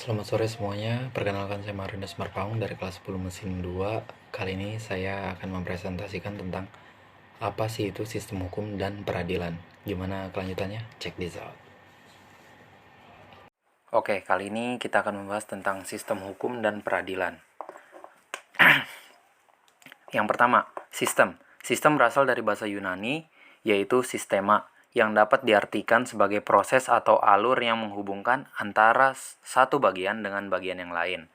Selamat sore semuanya, perkenalkan saya Marinus Marpaung dari kelas 10 mesin 2. Kali ini saya akan mempresentasikan tentang apa sih itu sistem hukum dan peradilan. Gimana kelanjutannya? Check this out. Oke, kali ini kita akan membahas tentang sistem hukum dan peradilan. Yang pertama, sistem. Sistem berasal dari bahasa Yunani, yaitu sistema, yang dapat diartikan sebagai proses atau alur yang menghubungkan antara satu bagian dengan bagian yang lain.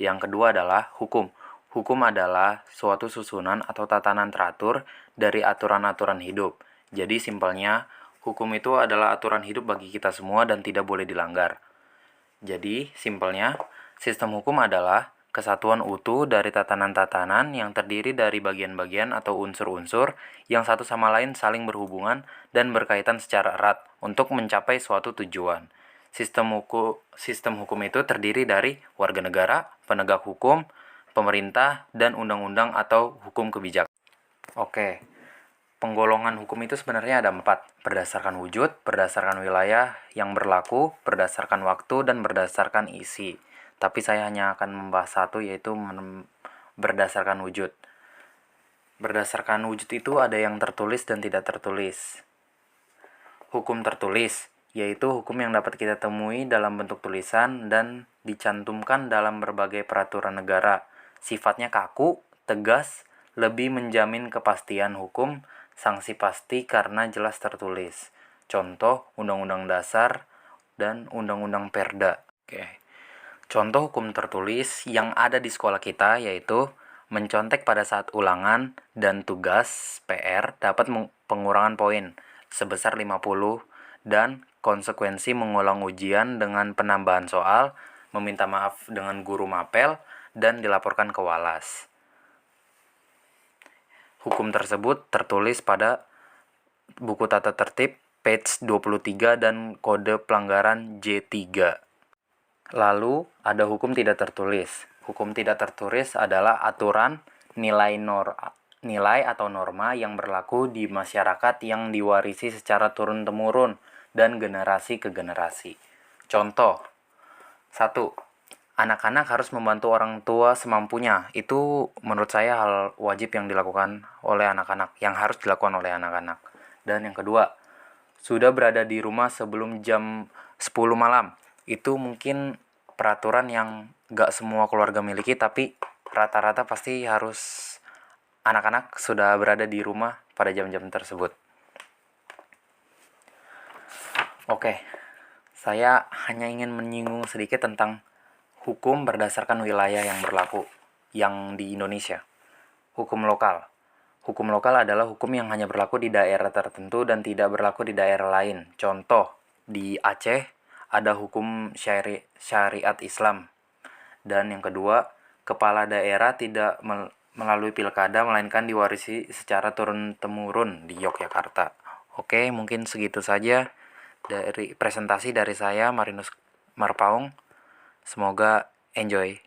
Yang kedua adalah hukum. Hukum adalah suatu susunan atau tatanan teratur dari aturan-aturan hidup. Jadi simpelnya, hukum itu adalah aturan hidup bagi kita semua dan tidak boleh dilanggar. Jadi simpelnya, sistem hukum adalah kesatuan utuh dari tatanan-tatanan yang terdiri dari bagian-bagian atau unsur-unsur yang satu sama lain saling berhubungan dan berkaitan secara erat untuk mencapai suatu tujuan. Sistem hukum itu terdiri dari warga negara, penegak hukum, pemerintah, dan undang-undang atau hukum kebijakan. Oke, penggolongan hukum itu sebenarnya ada 4, berdasarkan wujud, berdasarkan wilayah yang berlaku, berdasarkan waktu, dan berdasarkan isi. Tapi saya hanya akan membahas satu, yaitu berdasarkan wujud. Berdasarkan wujud itu ada yang tertulis dan tidak tertulis. Hukum tertulis, yaitu hukum yang dapat kita temui dalam bentuk tulisan dan dicantumkan dalam berbagai peraturan negara. Sifatnya kaku, tegas, lebih menjamin kepastian hukum, sanksi pasti karena jelas tertulis. Contoh, Undang-Undang Dasar dan Undang-Undang Perda. Oke. Contoh hukum tertulis yang ada di sekolah kita yaitu mencontek pada saat ulangan dan tugas PR dapat pengurangan poin sebesar 50 dan konsekuensi mengulang ujian dengan penambahan soal, meminta maaf dengan guru mapel, dan dilaporkan ke Walas. Hukum tersebut tertulis pada buku tata tertib page 23 dan kode pelanggaran J3. Lalu ada hukum tidak tertulis. Hukum tidak tertulis adalah aturan, nilai atau norma yang berlaku di masyarakat yang diwarisi secara turun-temurun dan generasi ke generasi. Contoh, 1. Anak-anak harus membantu orang tua semampunya. Itu menurut saya hal wajib yang dilakukan oleh anak-anak, yang harus dilakukan oleh anak-anak. Dan yang kedua, sudah berada di rumah sebelum jam 10 malam. Itu mungkin peraturan yang gak semua keluarga miliki, tapi rata-rata pasti harus anak-anak sudah berada di rumah pada jam-jam tersebut. Oke, saya hanya ingin menyinggung sedikit tentang hukum berdasarkan wilayah yang berlaku yang di Indonesia. Hukum lokal. Hukum lokal adalah hukum yang hanya berlaku di daerah tertentu dan tidak berlaku di daerah lain. Contoh, di Aceh ada hukum syariat Islam. Dan yang kedua, kepala daerah tidak melalui pilkada melainkan diwarisi secara turun-temurun di Yogyakarta. Oke, mungkin segitu saja dari presentasi dari saya Marinus Marpaung. Semoga enjoy.